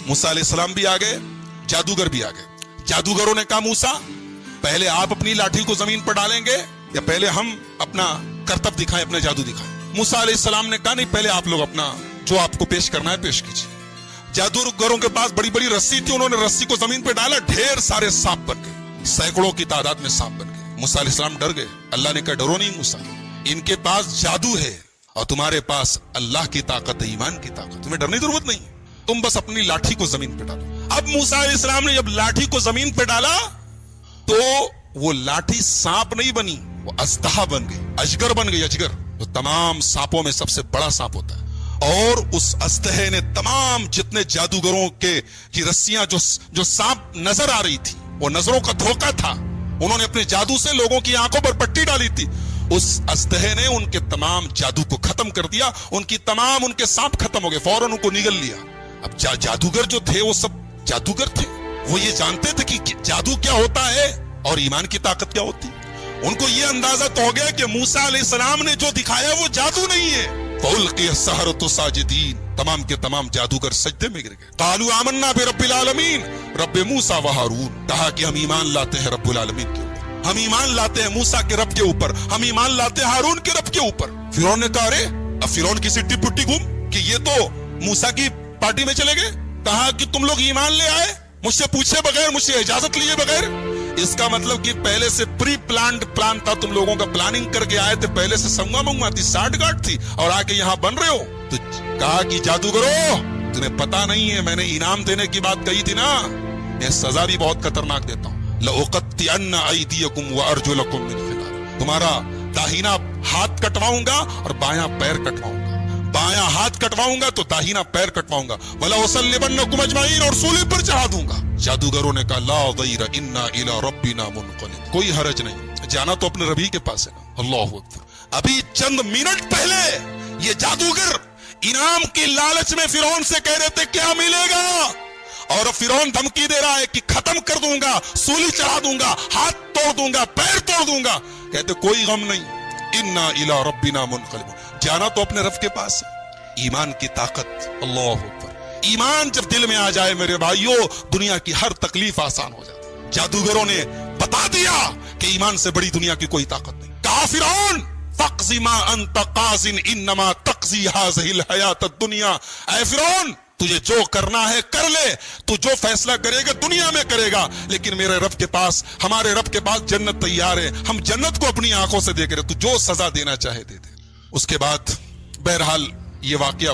मूसा अलैहिस्सलाम भी आ गए, जादूगर भी आ गए। जादूगरों ने कहा मूसा पहले आप अपनी लाठी को जमीन पर डालेंगे या पहले हम अपना करतब दिखाएं, अपना जादू दिखाएं। मूसा अलैहिस्सलाम ने कहा नहीं, पहले आप लोग अपना जो आपको पेश करना है पेश कीजिए। जादूगरों के पास बड़ी बड़ी रस्सी थी, उन्होंने रस्सी को जमीन पे डाला, ढेर सारे सांप बन गए, सैकड़ों की तादाद में सांप बन गए। मूसा अलैहिस्सलाम डर गए। अल्लाह ने कहा डरो नहीं मूसा, इनके पास जादू है और तुम्हारे पास अल्लाह की ताकत है, ईमान की ताकत, तुम्हें डरने की जरूरत नहीं, तुम बस अपनी लाठी को जमीन पे डालो। अब मूसा अलैहिस्सलाम ने जब लाठी को जमीन पे डाला तो वो लाठी सांप नहीं बनी, वो अजदहा बन गई, अजगर बन गई। अजगर तो तमाम सांपों में सबसे बड़ा सांप होता है। और उस अजदहे ने तमाम जितने जादूगरों के की रस्सियां जो सांप नजर आ रही थी, वो नजरों का धोखा था, उन्होंने अपने जादू से लोगों की आंखों पर पट्टी डाली थी, उस अजदहे ने उनके तमाम जादू को खत्म कर दिया, उनके सांप खत्म हो गए, फौरन उनको निगल लिया। अब जादूगर जो थे वो सब जादूगर थे, वो ये जानते थे कि जादू क्या होता है और ईमान की ताकत क्या होती है। उनको ये अंदाजा तो हो गया कि मूसा अलैहिस्सलाम ने जो दिखाया वो जादू नहीं है। फउल्क़िय सहरतु साजिदीन, तमाम के तमाम जादूगर सजदे में गिर गए। क़ालू आमन्ना बिरब्बिल आलमीन, रब्बे मूसा व हारून, कहा कि हम ईमान लाते हैं रब्बुल आलमीन के ऊपर, हम ईमान लाते हैं मूसा के रब के ऊपर, हम ईमान लाते हैं हारून के रब के ऊपर। फिरौन ने कहा अरे, अब फिरौन की सिट्टी पुट्टी घूम कि ये तो मूसा की पार्टी में चले गए। कहा कि तुम लोग ईमान ले आए मुझसे पूछे बगैर, मुझसे इजाजत लिए बगैर। इसका मतलब कि पहले से प्री प्लान था, तुम लोगों का प्लानिंग करके आए थे, पहले से संगमा मंगवा थी, साठ गांठ थी, और आके यहाँ बन रहे हो। तो कहा कि जादूगरो तुम्हें पता नहीं है, मैंने इनाम देने की बात कही थी ना, मैं सजा भी बहुत खतरनाक देता हूँ। लउक़त्तिअन्न अयदियकुम व अर्जुलकुम मिन खिलाफ, तुम्हारा दाहिना हाथ कटवाऊंगा और बायां पैर कटवाऊंगा, बायां हाथ कटवाऊंगा तो दाहिना पैर कटवाऊंगा, वला उसल्लिबन्नकुम अजमईन, और सूली पर चढ़ा दूंगा। जादूगरों ने कहा ला ज़ैर इन्ना इला रब्बिना मुनक़लिब, कोई हरज नहीं, जाना तो अपने रबी के पास है ना। अल्लाहु अकबर। अभी चंद मिनट पहले ये जादूगर इनाम की लालच में फिरौन से कह रहे थे क्या मिलेगा, और फिरौन धमकी दे रहा है कि खत्म कर दूंगा, सूली चढ़ा दूंगा, हाथ तोड़ दूंगा, पैर तोड़ दूंगा। कहते कोई गम नहीं, इन्ना इला रब्बिना मुनक़लिब, जाना तो अपने रब के पास है। ईमान की ताकत, अल्लाहु अकबर। ईमान जब दिल में आ जाए मेरे भाइयों, दुनिया की हर तकलीफ आसान हो जाती। जादूगरों ने बता दिया कि ईमान से बड़ी दुनिया की कोई ताकत नहीं। कहा फिरौन फ़क़ज़ि मा अंत क़ाज़िन इन्नमा तक़ज़ी हाज़िहिल हयातद दुनिया, ऐ फिरौन तुझे जो करना है कर ले, तू जो फैसला करेगा दुनिया में करेगा, लेकिन मेरे रब के पास, हमारे रब के पास जन्नत तैयार है, हम जन्नत को अपनी आंखों से देख रहे, तू जो सजा देना चाहे दे दे। उसके बाद बहरहाल ये वाकया